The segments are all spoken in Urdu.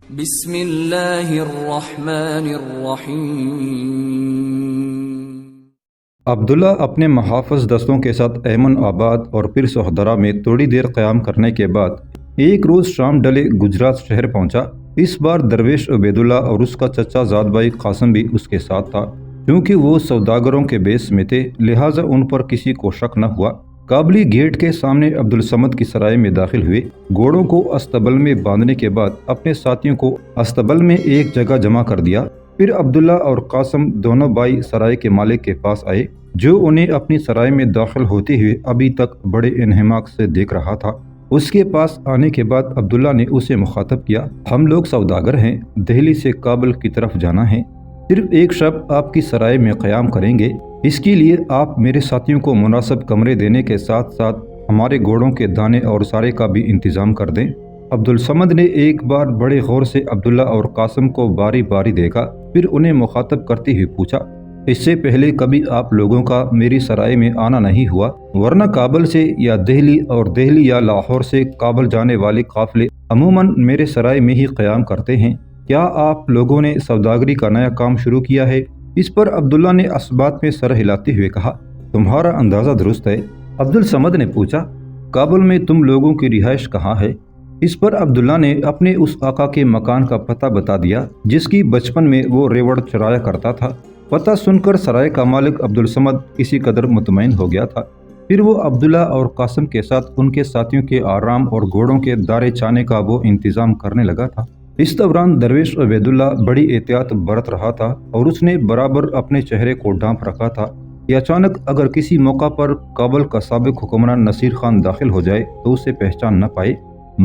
بسم اللہ الرحمن الرحیم۔ عبداللہ اپنے محافظ دستوں کے ساتھ ایمن آباد اور پھر سہدرہ میں تھوڑی دیر قیام کرنے کے بعد ایک روز شام ڈلے گجرات شہر پہنچا۔ اس بار درویش عبید اللہ اور اس کا چچا زاد بھائی قاسم بھی اس کے ساتھ تھا۔ کیونکہ وہ سوداگروں کے بیس میں تھے لہٰذا ان پر کسی کو شک نہ ہوا۔ کابلی گیٹ کے سامنے عبدالصمد کی سرائے میں داخل ہوئے۔ گھوڑوں کو استبل میں باندھنے کے بعد اپنے ساتھیوں کو استبل میں ایک جگہ جمع کر دیا۔ پھر عبداللہ اور قاسم دونوں بھائی سرائے کے مالک کے پاس آئے، جو انہیں اپنی سرائے میں داخل ہوتے ہوئے ابھی تک بڑے انہماک سے دیکھ رہا تھا۔ اس کے پاس آنے کے بعد عبداللہ نے اسے مخاطب کیا، ہم لوگ سوداگر ہیں، دہلی سے کابل کی طرف جانا ہے، صرف ایک شب آپ کی سرائے میں قیام کریں گے۔ اس کے لیے آپ میرے ساتھیوں کو مناسب کمرے دینے کے ساتھ ساتھ ہمارے گھوڑوں کے دانے اور سارے کا بھی انتظام کر دیں۔ عبدالصمد نے ایک بار بڑے غور سے عبداللہ اور قاسم کو باری باری دیکھا، پھر انہیں مخاطب کرتے ہوئے پوچھا، اس سے پہلے کبھی آپ لوگوں کا میری سرائے میں آنا نہیں ہوا؟ ورنہ کابل سے یا دہلی اور دہلی یا لاہور سے کابل جانے والے قافلے عموماً میرے سرائے میں ہی قیام کرتے ہیں۔ کیا آپ لوگوں نے سوداگری کا نیا کام شروع کیا ہے؟ اس پر عبداللہ نے اسبات میں سر ہلاتے ہوئے کہا، تمہارا اندازہ درست ہے۔ عبدالصمد نے پوچھا، کابل میں تم لوگوں کی رہائش کہاں ہے؟ اس پر عبداللہ نے اپنے اس آقا کے مکان کا پتہ بتا دیا جس کی بچپن میں وہ ریوڑ چرایا کرتا تھا۔ پتہ سن کر سرائے کا مالک عبدالصمد کسی قدر مطمئن ہو گیا تھا۔ پھر وہ عبداللہ اور قاسم کے ساتھ ان کے ساتھیوں کے آرام اور گھوڑوں کے دارے چانے کا وہ انتظام کرنے لگا تھا۔ اس دوران درویش عبید اللہ بڑی احتیاط برت رہا تھا اور اس نے برابر اپنے چہرے کو ڈھانپ رکھا تھا کہ اچانک اگر کسی موقع پر کابل کا سابق حکمران نصیر خان داخل ہو جائے تو اسے پہچان نہ پائے۔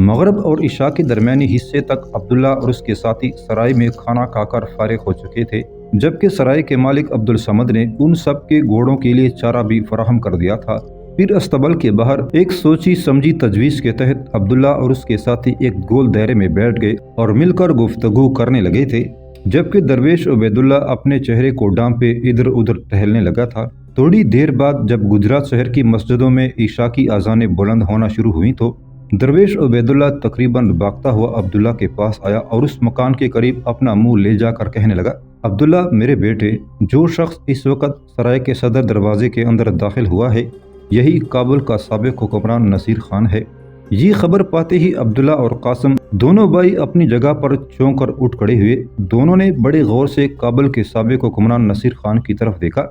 مغرب اور عشاء کے درمیانی حصے تک عبداللہ اور اس کے ساتھی سرائے میں کھانا کھا کر فارغ ہو چکے تھے، جبکہ سرائے کے مالک عبدالصمد نے ان سب کے گھوڑوں کے لیے چارہ بھی فراہم کر دیا تھا۔ پھر استبل کے باہر ایک سوچی سمجھی تجویز کے تحت عبداللہ اور اس کے ساتھی ایک گول دائرے میں بیٹھ گئے اور مل کر گفتگو کرنے لگے تھے، جبکہ درویش عبید اللہ اپنے چہرے کو ڈھانپے ادھر ادھر ٹہلنے لگا تھا۔ تھوڑی دیر بعد جب گجرات شہر کی مسجدوں میں عشاء کی اذانیں بلند ہونا شروع ہوئیں تو درویش عبید اللہ تقریباً بھاگتا ہوا عبداللہ کے پاس آیا اور اس مکان کے قریب اپنا منہ لے جا کر کہنے لگا، عبداللہ میرے بیٹے، جو شخص اس وقت سرائے کے صدر دروازے کے اندر داخل ہوا ہے یہی کابل کا سابق حکمران نصیر خان ہے۔ یہ خبر پاتے ہی عبداللہ اور قاسم دونوں بھائی اپنی جگہ پر چونک کر اٹھ کھڑے ہوئے۔ دونوں نے بڑے غور سے کابل کے سابق حکمران نصیر خان کی طرف دیکھا۔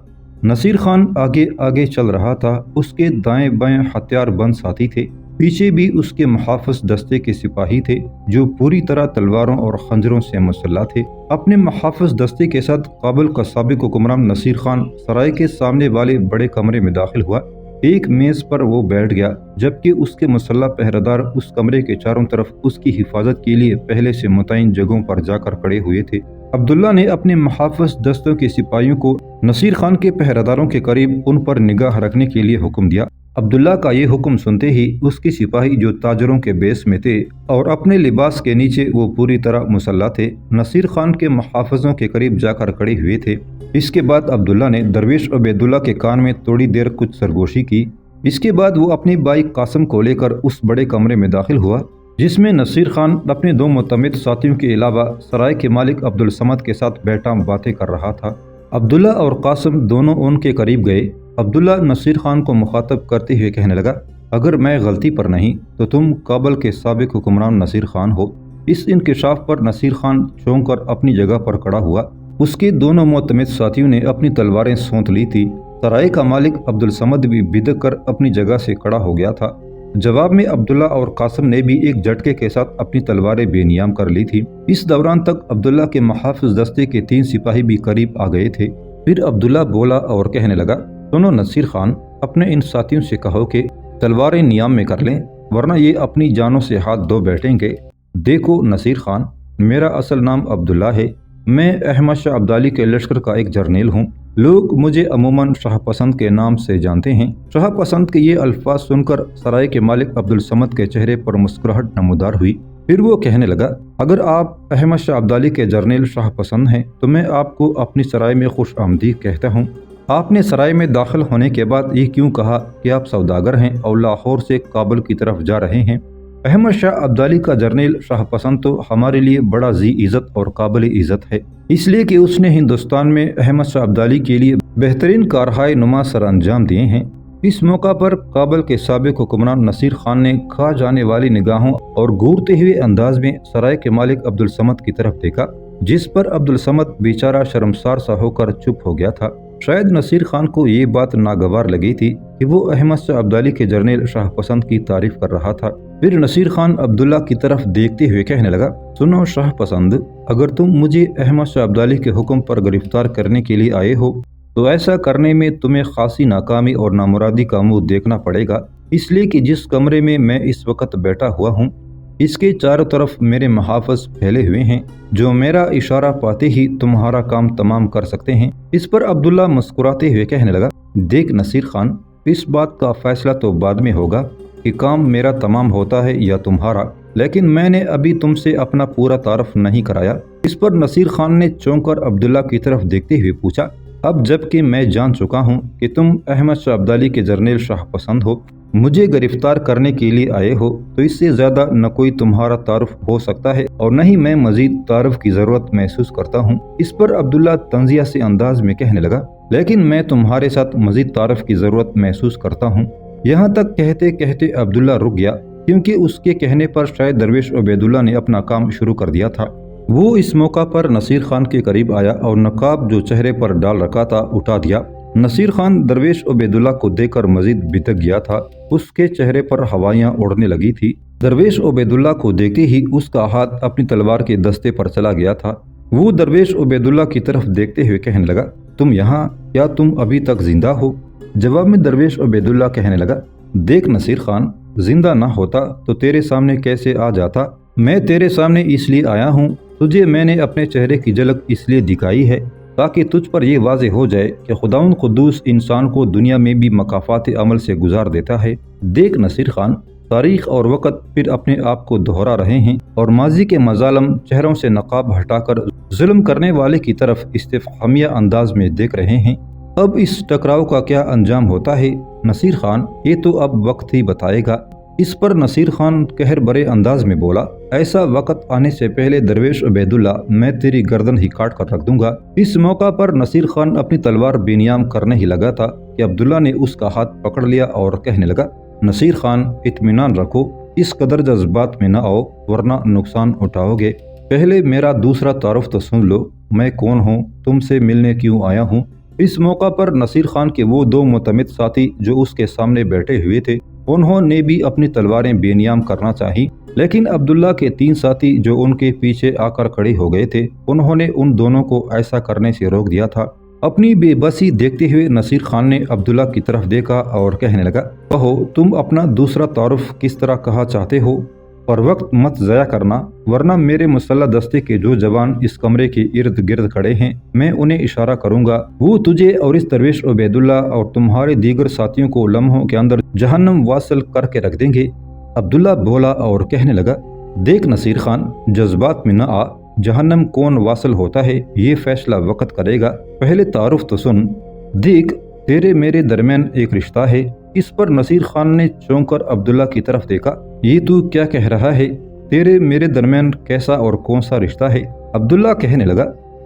نصیر خان آگے آگے چل رہا تھا، اس کے دائیں بائیں ہتھیار بند ساتھی تھے، پیچھے بھی اس کے محافظ دستے کے سپاہی تھے جو پوری طرح تلواروں اور خنجروں سے مسلح تھے۔ اپنے محافظ دستے کے ساتھ کابل کا سابق حکمران نصیر خان سرائے کے سامنے والے بڑے کمرے میں داخل ہوا۔ ایک میز پر وہ بیٹھ گیا، جبکہ اس کے مسلح پہرےدار اس کمرے کے چاروں طرف اس کی حفاظت کے لیے پہلے سے متعین جگہوں پر جا کر کھڑے ہوئے تھے۔ عبداللہ نے اپنے محافظ دستوں کے سپاہیوں کو نصیر خان کے پہرےداروں کے قریب ان پر نگاہ رکھنے کے لیے حکم دیا۔ عبداللہ کا یہ حکم سنتے ہی اس کے سپاہی جو تاجروں کے بیس میں تھے اور اپنے لباس کے نیچے وہ پوری طرح مسلح تھے، نصیر خان کے محافظوں کے قریب جا کر کھڑے ہوئے تھے۔ اس کے بعد عبداللہ نے درویش عبید اللہ کے کان میں تھوڑی دیر کچھ سرگوشی کی۔ اس کے بعد وہ اپنے بھائی قاسم کو لے کر اس بڑے کمرے میں داخل ہوا جس میں نصیر خان اپنے دو معتمد ساتھیوں کے علاوہ سرائے کے مالک عبدالصمد کے ساتھ بیٹھا باتیں کر رہا تھا۔ عبداللہ اور قاسم دونوں ان کے قریب گئے۔ عبداللہ نصیر خان کو مخاطب کرتے ہوئے کہنے لگا، اگر میں غلطی پر نہیں تو تم کابل کے سابق حکمران نصیر خان ہو۔ اس انکشاف پر نصیر خان چونک کر اپنی جگہ پر کھڑا ہوا۔ اس کے دونوں معتمد ساتھیوں نے اپنی تلواریں سونت لی تھی۔ سرائے کا مالک عبدالصمد بھی بدک کر اپنی جگہ سے کھڑا ہو گیا تھا۔ جواب میں عبداللہ اور قاسم نے بھی ایک جھٹکے کے ساتھ اپنی تلواریں بے نیام کر لی تھی۔ اس دوران تک عبداللہ کے محافظ دستے کے 3 سپاہی بھی قریب آ گئے تھے۔ پھر عبداللہ بولا اور کہنے لگا، سنو نصیر خان، اپنے ان ساتھیوں سے کہو کہ تلواریں نیام میں کر لیں ورنہ یہ اپنی جانوں سے ہاتھ دھو بیٹھیں گے۔ دیکھو نصیر خان، میرا اصل نام عبداللہ ہے، میں احمد شاہ ابدالی کے لشکر کا ایک جرنیل ہوں۔ لوگ مجھے عموماً شاہ پسند کے نام سے جانتے ہیں۔ شاہ پسند کے یہ الفاظ سن کر سرائے کے مالک عبدالصمد کے چہرے پر مسکراہٹ نمودار ہوئی۔ پھر وہ کہنے لگا، اگر آپ احمد شاہ ابدالی کے جرنیل شاہ پسند ہیں تو میں آپ کو اپنی سرائے میں خوش آمدید کہتا ہوں۔ آپ نے سرائے میں داخل ہونے کے بعد یہ کیوں کہا کہ آپ سوداگر ہیں اور لاہور سے کابل کی طرف جا رہے ہیں؟ احمد شاہ ابدالی کا جرنیل شاہ پسند تو ہمارے لیے بڑا ذی عزت اور قابل عزت ہے، اس لیے کہ اس نے ہندوستان میں احمد شاہ ابدالی کے لیے بہترین کارہائے نما سر انجام دیے ہیں۔ اس موقع پر کابل کے سابق حکمران نصیر خان نے کھا جانے والی نگاہوں اور گھورتے ہوئے انداز میں سرائے کے مالک عبدالصمد کی طرف دیکھا، جس پر عبدالصمد بیچارہ شرمسار سا ہو کر چپ ہو گیا تھا۔ شاید نصیر خان کو یہ بات ناگوار لگی تھی کہ وہ احمد شاہ ابدالی کے جرنیل شاہ پسند کی تعریف کر رہا تھا۔ پھر نصیر خان عبداللہ کی طرف دیکھتے ہوئے کہنے لگا، سنو شاہ پسند، اگر تم مجھے احمد شاہ ابدالی کے حکم پر گرفتار کرنے کے لیے آئے ہو تو ایسا کرنے میں تمہیں خاصی ناکامی اور نامرادی کا منہ دیکھنا پڑے گا، اس لیے کہ جس کمرے میں میں اس وقت بیٹھا ہوا ہوں اس کے چاروں طرف میرے محافظ پھیلے ہوئے ہیں جو میرا اشارہ پاتے ہی تمہارا کام تمام کر سکتے ہیں۔ اس پر عبداللہ مسکراتے ہوئے کہنے لگا، دیکھ نصیر خان، اس بات کا فیصلہ تو بعد میں ہوگا کہ کام میرا تمام ہوتا ہے یا تمہارا، لیکن میں نے ابھی تم سے اپنا پورا تعارف نہیں کرایا۔ اس پر نصیر خان نے چونک کر عبداللہ کی طرف دیکھتے ہوئے پوچھا، اب جب کہ میں جان چکا ہوں کہ تم احمد شاہ ابدالی کے جرنیل شاہ پسند ہو، مجھے گرفتار کرنے کے لیے آئے ہو، تو اس سے زیادہ نہ کوئی تمہارا تعارف ہو سکتا ہے اور نہ ہی میں مزید تعارف کی ضرورت محسوس کرتا ہوں۔ اس پر عبداللہ طنزیہ سے انداز میں کہنے لگا، لیکن میں تمہارے ساتھ مزید تعارف کی ضرورت محسوس کرتا ہوں۔ یہاں تک کہتے کہتے عبداللہ رک گیا، کیونکہ اس کے کہنے پر شاید درویش عبیداللہ نے اپنا کام شروع کر دیا تھا۔ وہ اس موقع پر نصیر خان کے قریب آیا اور نقاب جو چہرے پر ڈال رکھا تھا اٹھا دیا۔ نصیر خان درویش عبیداللہ کو دیکھ کر مزید بھٹک گیا تھا، اس کے چہرے پر ہوائیاں اڑنے لگی تھی۔ درویش عبیداللہ کو دیکھتے ہی اس کا ہاتھ اپنی تلوار کے دستے پر چلا گیا تھا۔ وہ درویش عبیداللہ کی طرف دیکھتے ہوئے کہنے لگا، تم یہاں، کیا تم ابھی تک زندہ ہو؟ جواب میں درویش عبیداللہ کہنے لگا، دیکھ نصیر خان، زندہ نہ ہوتا تو تیرے سامنے کیسے آ جاتا؟ میں تیرے سامنے اس لیے آیا ہوں، تجھے میں نے اپنے چہرے کی جھلک اس لیے دکھائی ہے تاکہ تجھ پر یہ واضح ہو جائے کہ خداوند قدوس انسان کو دنیا میں بھی مکافات عمل سے گزار دیتا ہے۔ دیکھ نصیر خان، تاریخ اور وقت پھر اپنے آپ کو دہرا رہے ہیں اور ماضی کے مظالم چہروں سے نقاب ہٹا کر ظلم کرنے والے کی طرف استفہامیہ انداز میں دیکھ رہے ہیں۔ اب اس ٹکراؤ کا کیا انجام ہوتا ہے نصیر خان، یہ تو اب وقت ہی بتائے گا۔ اس پر نصیر خان قہر برے انداز میں بولا، ایسا وقت آنے سے پہلے درویش عبیداللہ، میں تیری گردن ہی کاٹ کر رکھ دوں گا۔ اس موقع پر نصیر خان اپنی تلوار بے نیام کرنے ہی لگا تھا کہ عبداللہ نے اس کا ہاتھ پکڑ لیا اور کہنے لگا، نصیر خان، اطمینان رکھو، اس قدر جذبات میں نہ آؤ ورنہ نقصان اٹھاؤ گے۔ پہلے میرا دوسرا تعارف تو سن لو، میں کون ہوں، تم سے ملنے کیوں آیا ہوں۔ اس موقع پر نصیر خان کے وہ دو معتمد ساتھی جو اس کے سامنے بیٹھے ہوئے تھے، انہوں نے بھی اپنی تلواریں بے نیام کرنا چاہی، لیکن عبداللہ کے تین ساتھی جو ان کے پیچھے آ کر کھڑے ہو گئے تھے، انہوں نے ان دونوں کو ایسا کرنے سے روک دیا تھا۔ اپنی بے بسی دیکھتے ہوئے نصیر خان نے عبداللہ کی طرف دیکھا اور کہنے لگا، کہو تم اپنا دوسرا تعارف کس طرح کہا چاہتے ہو، اور وقت مت ضائع کرنا ورنہ میرے مسلح دستے کے جو جوان اس کمرے کے ارد گرد کھڑے ہیں، میں انہیں اشارہ کروں گا، وہ تجھے اور اس درویش عبیداللہ اور تمہارے دیگر ساتھیوں کو لمحوں کے اندر جہنم واصل کر کے رکھ دیں گے۔ عبداللہ بولا اور کہنے لگا، دیکھ نصیر خان، جذبات میں نہ آ، جہنم کون واصل ہوتا ہے یہ فیصلہ وقت کرے گا، پہلے تعارف تو سن۔ دیکھ، تیرے میرے درمیان ایک رشتہ ہے۔ اس پر نصیر خان نے چونک کر عبداللہ کی طرف دیکھا، یہ تو کیا کہہ رہا ہے، تیرے میرے درمیان کیسا اور کون سا رشتہ ہے؟ عبداللہ کہنے لگا،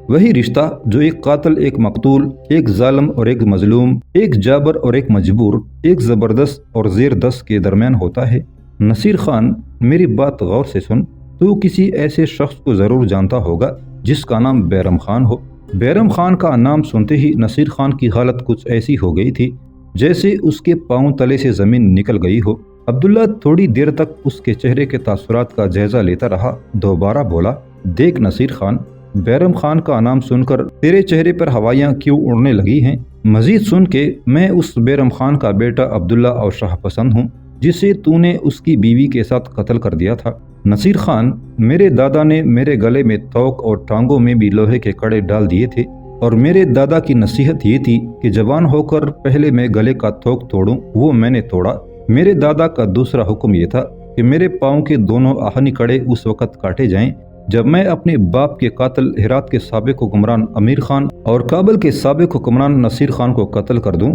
وہی رشتہ جو ایک قاتل ایک مقتول، ایک ظالم اور ایک مظلوم، ایک جابر اور ایک مجبور، ایک زبردست اور زیر دست کے درمیان ہوتا ہے۔ نصیر خان، میری بات غور سے سن، تو کسی ایسے شخص کو ضرور جانتا ہوگا جس کا نام بیرم خان ہو۔ بیرم خان کا نام سنتے ہی نصیر خان کی حالت کچھ ایسی ہو گئی تھی جیسے اس کے پاؤں تلے سے زمین نکل گئی ہو۔ عبداللہ تھوڑی دیر تک اس کے چہرے کے تاثرات کا جائزہ لیتا رہا، دوبارہ بولا، دیکھ نصیر خان، بیرم خان کا نام سن کر تیرے چہرے پر ہوائیاں کیوں اڑنے لگی ہیں؟ مزید سن کے، میں اس بیرم خان کا بیٹا عبداللہ اور شاہ پسند ہوں جسے تو نے اس کی بیوی کے ساتھ قتل کر دیا تھا۔ نصیر خان، میرے دادا نے میرے گلے میں توق اور ٹانگوں میں بھی لوہے کے کڑے ڈال دیے تھے، اور میرے دادا کی نصیحت یہ تھی کہ جوان ہو کر پہلے میں گلے کا توق توڑوں، وہ میں نے توڑا۔ میرے دادا کا دوسرا حکم یہ تھا کہ میرے پاؤں کے دونوں آہنی کڑے اس وقت کاٹے جائیں جب میں اپنے باپ کے قاتل ہرات کے سابق حکمران امیر خان اور کابل کے سابق حکمران نصیر خان کو قتل کر دوں۔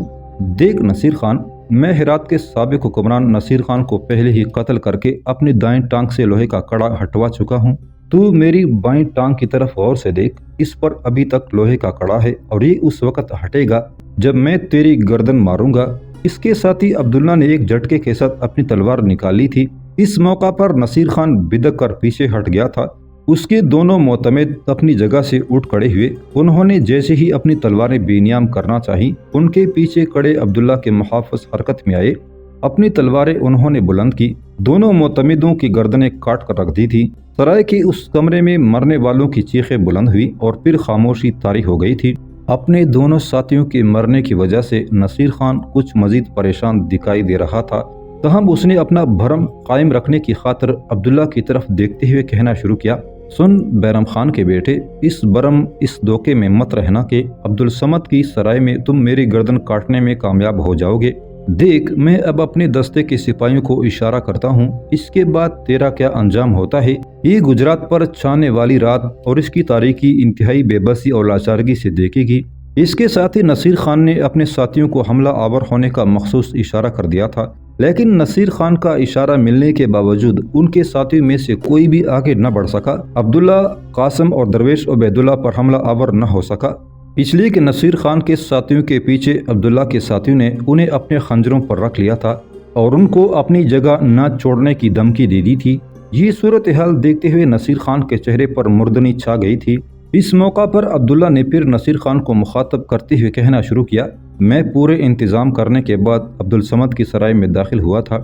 دیکھ نصیر خان، میں ہرات کے سابق حکمران نصیر خان کو پہلے ہی قتل کر کے اپنی دائیں ٹانگ سے لوہے کا کڑا ہٹوا چکا ہوں۔ تو میری بائیں ٹانگ کی طرف غور سے دیکھ، اس پر ابھی تک لوہے کا کڑا ہے اور یہ اس وقت ہٹے گا جب میں تیری گردن ماروں گا۔ اس کے ساتھ ہی عبداللہ نے ایک جھٹکے کے ساتھ اپنی تلوار نکالی تھی۔ اس موقع پر نصیر خان بدک کر پیچھے ہٹ گیا تھا۔ اس کے دونوں معتمد اپنی جگہ سے اٹھ کھڑے ہوئے۔ انہوں نے جیسے ہی اپنی تلواریں بے نیام کرنا چاہی، ان کے پیچھے کھڑے عبداللہ کے محافظ حرکت میں آئے۔ اپنی تلواریں انہوں نے بلند کی، دونوں معتمدوں کی گردنیں کاٹ کر رکھ دی تھی۔ سرائے کے اس کمرے میں مرنے والوں کی چیخیں بلند ہوئی اور پھر خاموشی طاری ہو گئی تھی۔ اپنے دونوں ساتھیوں کے مرنے کی وجہ سے نصیر خان کچھ مزید پریشان دکھائی دے رہا تھا، تاہم اس نے اپنا بھرم قائم رکھنے کی خاطر عبداللہ کی طرف دیکھتے ہوئے کہنا شروع کیا، سن بیرم خان کے بیٹے، اس برم اس دھوکے میں مت رہنا کہ عبدالصمد کی سرائے میں تم میری گردن کاٹنے میں کامیاب ہو جاؤ گے۔ دیکھ، میں اب اپنے دستے کے سپاہیوں کو اشارہ کرتا ہوں، اس کے بعد تیرا کیا انجام ہوتا ہے یہ گجرات پر چھانے والی رات اور اس کی تاریکی انتہائی بے بسی اور لاچارگی سے دیکھے گی۔ اس کے ساتھ ہی نصیر خان نے اپنے ساتھیوں کو حملہ آور ہونے کا مخصوص اشارہ کر دیا تھا، لیکن نصیر خان کا اشارہ ملنے کے باوجود ان کے ساتھیوں میں سے کوئی بھی آگے نہ بڑھ سکا۔ عبداللہ، قاسم اور درویش عبیداللہ پر حملہ آور نہ ہو سکا، اس لیے کہ نصیر خان کے ساتھیوں کے پیچھے عبداللہ کے ساتھیوں نے انہیں اپنے خنجروں پر رکھ لیا تھا اور ان کو اپنی جگہ نہ چھوڑنے کی دھمکی دے دی تھی۔ یہ صورتحال دیکھتے ہوئے نصیر خان کے چہرے پر مردنی چھا گئی تھی۔ اس موقع پر عبداللہ نے پھر نصیر خان کو مخاطب کرتے ہوئے کہنا شروع کیا، میں پورے انتظام کرنے کے بعد عبدالصمد کی سرائے میں داخل ہوا تھا،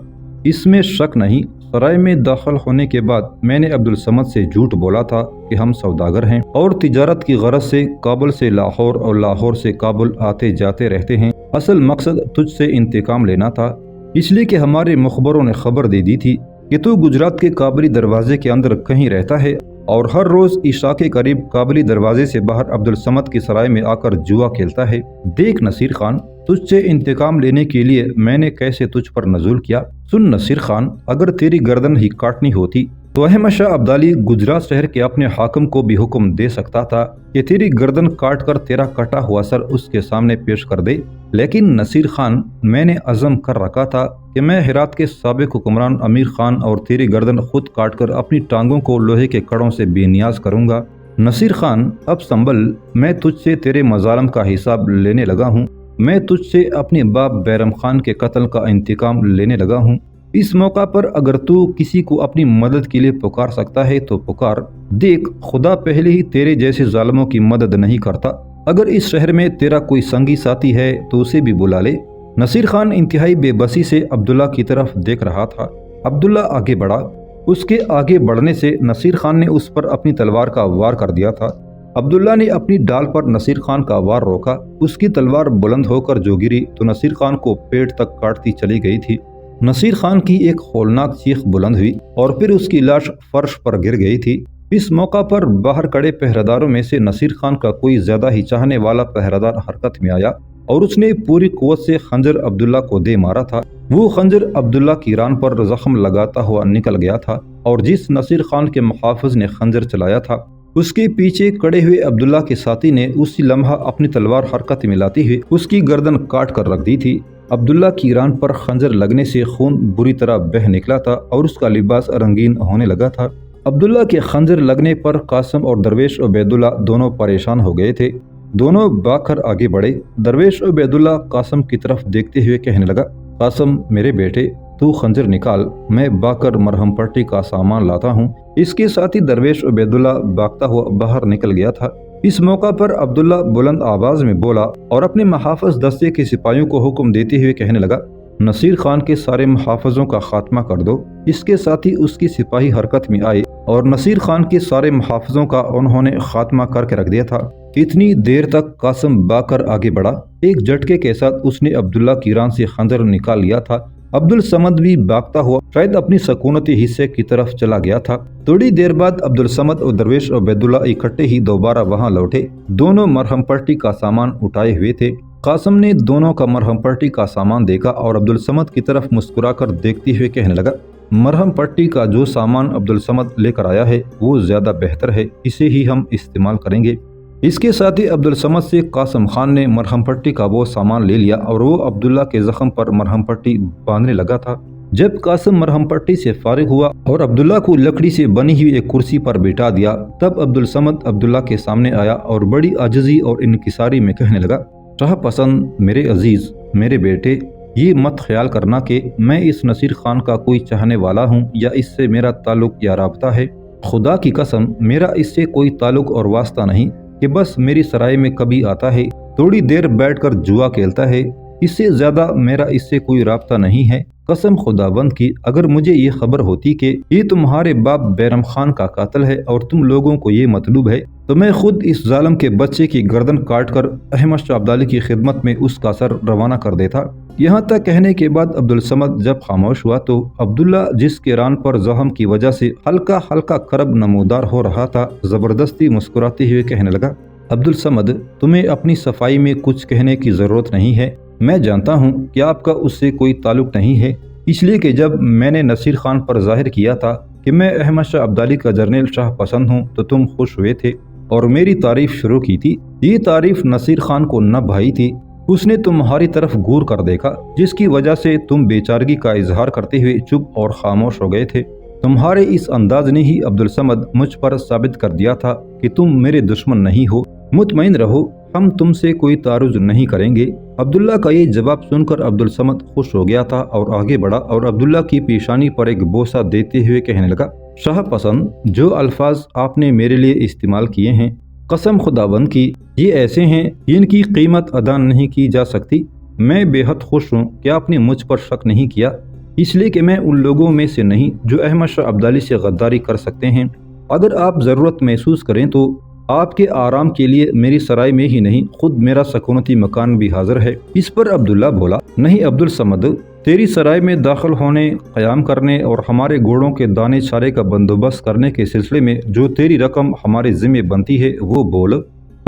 اس میں شک نہیں۔ سرائے میں داخل ہونے کے بعد میں نے عبدالصمد سے جھوٹ بولا تھا کہ ہم سوداگر ہیں اور تجارت کی غرض سے کابل سے لاہور اور لاہور سے کابل آتے جاتے رہتے ہیں۔ اصل مقصد تجھ سے انتقام لینا تھا، اس لیے کہ ہمارے مخبروں نے خبر دے دی تھی کہ تو گجرات کے کابلی دروازے کے اندر کہیں رہتا ہے اور ہر روز عشاء کے قریب کابلی دروازے سے باہر عبدالصمد کی سرائے میں آ کر جوا کھیلتا ہے۔ دیکھ نصیر خان، تجھ سے انتقام لینے کے لیے میں نے کیسے تجھ پر نزول کیا۔ سن نصیر خان، اگر تیری گردن ہی کاٹنی ہوتی تو احمد شاہ ابدالی گجرات شہر کے اپنے حاکم کو بھی حکم دے سکتا تھا کہ تیری گردن کاٹ کر تیرا کٹا ہوا سر اس کے سامنے پیش کر دے، لیکن نصیر خان، میں نے عزم کر رکھا تھا کہ میں ہرات کے سابق حکمران امیر خان اور تیری گردن خود کاٹ کر اپنی ٹانگوں کو لوہے کے کڑوں سے بے نیاز کروں گا۔ نصیر خان، اب سنبھل، میں تجھ سے تیرے مظالم کا حساب لینے لگا ہوں، میں تجھ سے اپنے باپ بیرم خان کے قتل کا انتقام لینے لگا ہوں۔ اس موقع پر اگر تو کسی کو اپنی مدد کے لیے پکار سکتا ہے تو پکار۔ دیکھ، خدا پہلے ہی تیرے جیسے ظالموں کی مدد نہیں کرتا، اگر اس شہر میں تیرا کوئی سنگی ساتھی ہے تو اسے بھی بلا لے۔ نصیر خان انتہائی بے بسی سے عبداللہ کی طرف دیکھ رہا تھا۔ عبداللہ آگے بڑھا، اس کے آگے بڑھنے سے نصیر خان نے اس پر اپنی تلوار کا وار کر دیا تھا۔ عبداللہ نے اپنی ڈال پر نصیر خان کا وار روکا، اس کی تلوار بلند ہو کر جو گری تو نصیر خان کو پیٹ تک کاٹتی چلی گئی تھی۔ نصیر خان کی ایک ہولناک چیخ بلند ہوئی اور پھر اس کی لاش فرش پر گر گئی تھی۔ اس موقع پر باہر کھڑے پہرےداروں میں سے نصیر خان کا کوئی زیادہ ہی چاہنے والا پہرےدار حرکت میں آیا اور اس نے پوری قوت سے خنجر عبداللہ کو دے مارا تھا۔ وہ خنجر عبداللہ کی ران پر زخم لگاتا ہوا نکل گیا تھا اور جس نصیر خان کے محافظ نے خنجر چلایا تھا، اس کے پیچھے کھڑے ہوئے عبداللہ کے ساتھی نے اسی لمحہ اپنی تلوار حرکت میں لاتے ہوئے اس کی گردن کاٹ کر رکھ دی تھی۔ عبداللہ کی ران پر خنجر لگنے سے خون بری طرح بہہ نکلا تھا اور اس کا لباس رنگین ہونے لگا تھا۔ عبداللہ کے خنجر لگنے پر قاسم اور درویش عبیداللہ دونوں پریشان ہو گئے تھے۔ دونوں بھاگ کر آگے بڑھے۔ درویش عبیداللہ قاسم کی طرف دیکھتے ہوئے کہنے لگا، قاسم میرے بیٹے، تو خنجر نکال، میں بھاگ کر مرہم پٹی کا سامان لاتا ہوں۔ اس کے ساتھ ہی درویش عبیداللہ بھاگتا ہوا باہر نکل گیا تھا۔ اس موقع پر عبداللہ بلند آواز میں بولا اور اپنے محافظ دستے کے سپاہیوں کو حکم دیتے ہوئے کہنے لگا، نصیر خان کے سارے محافظوں کا خاتمہ کر دو۔ اس کے ساتھ ہی اس کی سپاہی حرکت میں آئے اور نصیر خان کے سارے محافظوں کا انہوں نے خاتمہ کر کے رکھ دیا تھا۔ اتنی دیر تک قاسم بھاگ کر آگے بڑھا، ایک جھٹکے کے ساتھ اس نے عبداللہ کی ران سے خنجر نکال لیا تھا۔ عبدالصمد بھی بھاگتا ہوا شاید اپنی سکونتی حصے کی طرف چلا گیا تھا۔ تھوڑی دیر بعد عبدالصمد اور درویش عبیداللہ اکٹھے ہی دوبارہ وہاں لوٹے۔ دونوں مرہم پٹی کا سامان اٹھائے ہوئے تھے۔ قاسم نے دونوں کا مرہم پٹی کا سامان دیکھا اور عبدالصمد کی طرف مسکرا کر دیکھتے ہوئے کہنے لگا، مرہم پٹی کا جو سامان عبدالصمد لے کر آیا ہے وہ زیادہ بہتر ہے، اسے ہی ہم استعمال کریں گے۔ اس کے ساتھ ہی عبدالصمد سے قاسم خان نے مرہم پٹی کا وہ سامان لے لیا اور وہ عبداللہ کے زخم پر مرہم پٹی باندھنے لگا تھا۔ جب قاسم مرہم پٹی سے فارغ ہوا اور عبداللہ کو لکڑی سے بنی ہوئی ایک کرسی پر بٹھا دیا، تب عبدالصمد عبداللہ کے سامنے آیا اور بڑی عاجزی اور انکساری میں کہنے لگا، شاہ پسند، میرے عزیز، میرے بیٹے، یہ مت خیال کرنا کہ میں اس نصیر خان کا کوئی چاہنے والا ہوں یا اس سے میرا تعلق یا رابطہ ہے۔ خدا کی قسم، میرا اس سے کوئی تعلق اور واسطہ نہیں کہ بس میری سرائے میں کبھی آتا ہے، تھوڑی دیر بیٹھ کر جوا کھیلتا ہے، اس سے زیادہ میرا اس سے کوئی رابطہ نہیں ہے۔ قسم خداوند کی، اگر مجھے یہ خبر ہوتی کہ یہ تمہارے باپ بیرم خان کا قاتل ہے اور تم لوگوں کو یہ مطلوب ہے، تو میں خود اس ظالم کے بچے کی گردن کاٹ کر احمد شاہ ابدالی کی خدمت میں اس کا سر روانہ کر دیتا۔ یہاں تک کہنے کے بعد عبدالصمد جب خاموش ہوا تو عبداللہ، جس کے ران پر زخم کی وجہ سے ہلکا ہلکا کرب نمودار ہو رہا تھا، زبردستی مسکراتے ہوئے کہنے لگا، عبدالصمد، تمہیں اپنی صفائی میں کچھ کہنے کی ضرورت نہیں ہے۔ میں جانتا ہوں کہ آپ کا اس سے کوئی تعلق نہیں ہے، اس لیے کہ جب میں نے نصیر خان پر ظاہر کیا تھا کہ میں احمد شاہ ابدالی کا جرنیل شاہ پسند ہوں تو تم خوش ہوئے تھے اور میری تعریف شروع کی تھی۔ یہ تعریف نصیر خان کو نہ بھائی تھی، اس نے تمہاری طرف گور کر دیکھا، جس کی وجہ سے تم بیچارگی کا اظہار کرتے ہوئے چپ اور خاموش ہو گئے تھے۔ تمہارے اس انداز نے ہی عبدالصمد مجھ پر ثابت کر دیا تھا کہ تم میرے دشمن نہیں ہو۔ مطمئن رہو، ہم تم سے کوئی تعارض نہیں کریں گے۔ عبداللہ کا یہ جواب سن کر عبدالصمد خوش ہو گیا تھا اور آگے بڑھا اور عبداللہ کی پیشانی پر ایک بوسہ دیتے ہوئے کہنے لگا، شاہ پسند، جو الفاظ آپ نے میرے لیے استعمال کیے ہیں، قسم خداوند کی، یہ ایسے ہیں جن کی قیمت ادا نہیں کی جا سکتی۔ میں بے حد خوش ہوں کہ آپ نے مجھ پر شک نہیں کیا، اس لیے کہ میں ان لوگوں میں سے نہیں جو احمد شاہ ابدالی سے غداری کر سکتے ہیں۔ اگر آپ ضرورت محسوس کریں تو آپ کے آرام کے لیے میری سرائے میں ہی نہیں، خود میرا سکونتی مکان بھی حاضر ہے۔ اس پر عبداللہ بولا، نہیں عبدالصمد، تیری سرائے میں داخل ہونے، قیام کرنے اور ہمارے گھوڑوں کے دانے چارے کا بندوبست کرنے کے سلسلے میں جو تیری رقم ہمارے ذمہ بنتی ہے وہ بول،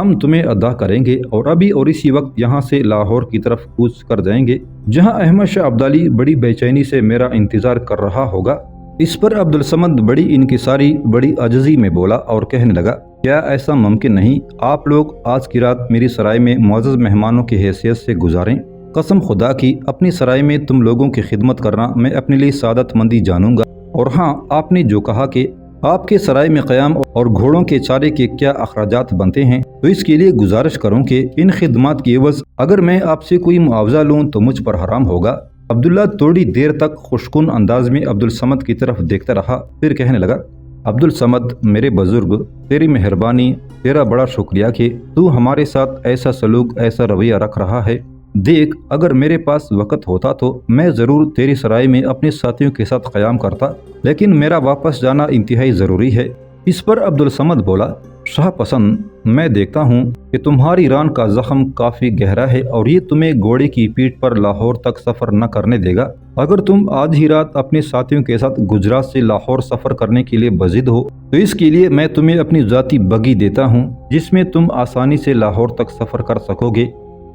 ہم تمہیں ادا کریں گے اور ابھی اور اسی وقت یہاں سے لاہور کی طرف کوچ کر جائیں گے، جہاں احمد شاہ ابدالی بڑی بے چینی سے میرا انتظار کر رہا ہوگا۔ اس پر عبدالصمد بڑی انکساری، بڑی عاجزی میں بولا اور کہنے لگا، کیا ایسا ممکن نہیں؟ آپ لوگ آج کی رات میری سرائے میں معزز مہمانوں کی حیثیت سے گزاریں۔ قسم خدا کی، اپنی سرائے میں تم لوگوں کی خدمت کرنا میں اپنے لیے سعادت مندی جانوں گا۔ اور ہاں، آپ نے جو کہا کہ آپ کے سرائے میں قیام اور گھوڑوں کے چارے کے کیا اخراجات بنتے ہیں، تو اس کے لیے گزارش کروں کہ ان خدمات کی عوض اگر میں آپ سے کوئی معاوضہ لوں تو مجھ پر حرام ہوگا۔ عبداللہ تھوڑی دیر تک خوشکن انداز میں عبدالصمد کی طرف دیکھتا رہا، پھر کہنے لگا، عبدالصمد، میرے بزرگ، تیری مہربانی، تیرا بڑا شکریہ کہ تو ہمارے ساتھ ایسا سلوک، ایسا رویہ رکھ رہا ہے۔ دیکھ، اگر میرے پاس وقت ہوتا تو میں ضرور تیری سرائے میں اپنے ساتھیوں کے ساتھ قیام کرتا، لیکن میرا واپس جانا انتہائی ضروری ہے۔ اس پر عبدالصمد بولا، شاہ پسند، میں دیکھتا ہوں کہ تمہاری ران کا زخم کافی گہرا ہے اور یہ تمہیں گھوڑے کی پیٹھ پر لاہور تک سفر نہ کرنے دے گا۔ اگر تم آج ہی رات اپنے ساتھیوں کے ساتھ گجرات سے لاہور سفر کرنے کے لیے بضد ہو تو اس کے لیے میں تمہیں اپنی ذاتی بگی دیتا ہوں، جس میں تم آسانی سے لاہور تک سفر کر سکو گے۔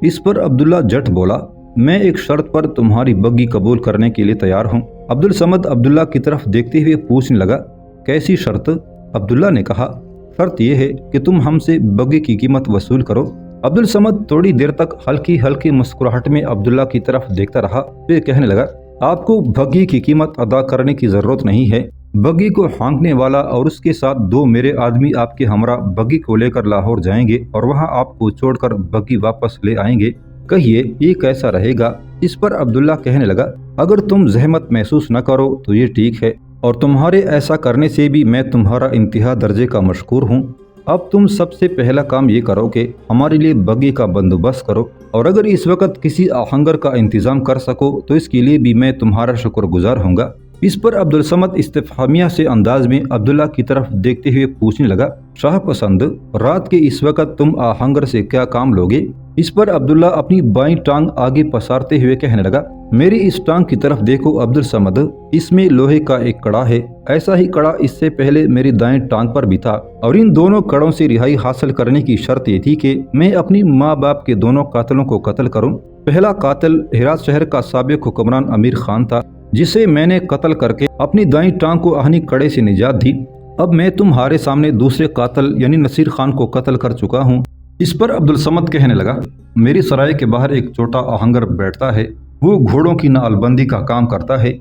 اس پر عبداللہ جٹ بولا، میں ایک شرط پر تمہاری بگی قبول کرنے کے لیے تیار ہوں۔ عبدالصمد عبداللہ کی طرف دیکھتے ہوئے پوچھنے لگا، کیسی شرط؟ عبداللہ نے کہا، شرط یہ ہے کہ تم ہم سے بگی کی قیمت وصول کرو۔ عبدالصمد تھوڑی دیر تک ہلکی ہلکی مسکراہٹ میں عبداللہ کی طرف دیکھتا رہا، پھر کہنے لگا، آپ کو بگی کی قیمت ادا کرنے کی ضرورت نہیں ہے۔ بگی کو ہانکنے والا اور اس کے ساتھ 2 میرے آدمی آپ کے ہمراہ بگی کو لے کر لاہور جائیں گے اور وہاں آپ کو چھوڑ کر بگی واپس لے آئیں گے۔ کہیے یہ کیسا رہے گا؟ اس پر عبداللہ کہنے لگا، اگر تم زحمت محسوس نہ کرو تو یہ ٹھیک ہے، اور تمہارے ایسا کرنے سے بھی میں تمہارا انتہا درجے کا مشکور ہوں۔ اب تم سب سے پہلا کام یہ کرو کہ ہمارے لیے بگی کا بندوبست کرو، اور اگر اس وقت کسی آہنگر کا انتظام کر سکو تو اس کے لیے بھی میں تمہارا شکر گزار ہوں گا۔ اس پر عبدالصمد استفہامیہ سے انداز میں عبداللہ کی طرف دیکھتے ہوئے پوچھنے لگا، شاہ پسند، رات کے اس وقت تم آہنگر سے کیا کام لوگے؟ اس پر عبداللہ اپنی بائیں ٹانگ آگے پسارتے ہوئے کہنے لگا، میری اس ٹانگ کی طرف دیکھو عبدالصمد، اس میں لوہے کا ایک کڑا ہے، ایسا ہی کڑا اس سے پہلے میری دائیں ٹانگ پر بھی تھا، اور ان دونوں کڑوں سے رہائی حاصل کرنے کی شرط یہ تھی کہ میں اپنی ماں باپ کے دونوں قاتلوں کو قتل کروں۔ پہلا قاتل ہرات شہر کا سابق حکمران امیر خان تھا، جسے میں نے قتل کر کے اپنی دائیں ٹانگ کو آہنی کڑے سے نجات دی، اب میں تمہارے سامنے دوسرے قاتل یعنی نصیر خان کو قتل کر چکا ہوں۔ اس پر عبدالصمد کہنے لگا، میری سرائے کے باہر ایک چھوٹا آہنگر بیٹھتا ہے، وہ گھوڑوں کی نعل بندی کا کام کرتا ہے۔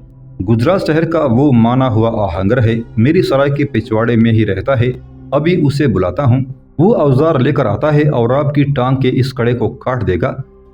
گجرات شہر کا وہ مانا ہوا آہنگر ہے، میری سرائے کے پچھواڑے میں ہی رہتا ہے، ابھی اسے بلاتا ہوں، وہ اوزار لے کر آتا ہے اور آپ کی ٹانگ کے اس کڑے کو کاٹ دے گا،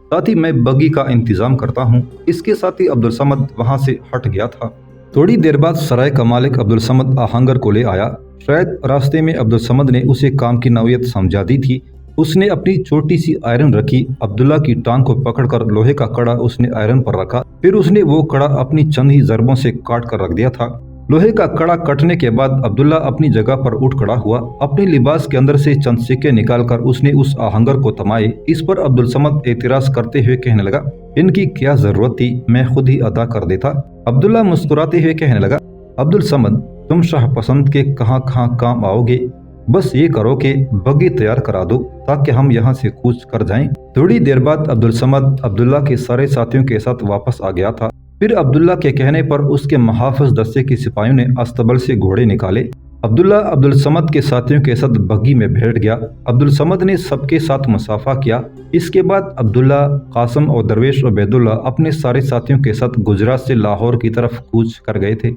ساتھ ہی میں بگی کا انتظام کرتا ہوں۔ اس کے ساتھ ہی عبدالصمد وہاں سے ہٹ گیا تھا۔ تھوڑی دیر بعد سرائے کا مالک عبدالصمد آہنگر کو لے آیا۔ شاید راستے میں عبدالصمد نے اسے کام کی نوعیت سمجھا دی تھی۔ اس نے اپنی چھوٹی سی آئرن رکھی، عبداللہ کی ٹانگ کو پکڑ کر لوہے کا کڑا اس نے آئرن پر رکھا، پھر اس نے وہ کڑا اپنی چند ہی ضربوں سے کاٹ کر رکھ دیا تھا۔ لوہے کا کڑا کٹنے کے بعد عبداللہ اپنی جگہ پر اٹھ کھڑا ہوا، اپنے لباس کے اندر سے چند سکے نکال کر اس نے اس آہنگر کو تھمائے۔ اس پر عبدالصمد اعتراض کرتے ہوئے کہنے لگا، ان کی کیا ضرورت تھی، میں خود ہی ادا کر دیتا۔ عبداللہ مسکراتے ہوئے کہنے لگا، عبدالصمد تم شاہ پسند کے کہاں کہاں کام آؤ گے، بس یہ کرو کہ بگی تیار کرا دو تاکہ ہم یہاں سے کوچ کر جائیں۔ تھوڑی دیر بعد عبدالصمد عبداللہ کے سارے ساتھیوں کے ساتھ واپس آ گیا تھا۔ پھر عبداللہ کے کہنے پر اس کے محافظ دستے کے سپاہیوں نے استبل سے گھوڑے نکالے۔ عبداللہ عبدالصمد کے ساتھیوں کے ساتھ بگی میں بیٹھ گیا۔ عبدالصمد نے سب کے ساتھ مصافحہ کیا۔ اس کے بعد عبداللہ، قاسم اور درویش عبید اللہ اپنے سارے ساتھیوں کے ساتھ گجرات سے لاہور کی طرف کوچ کر گئے تھے۔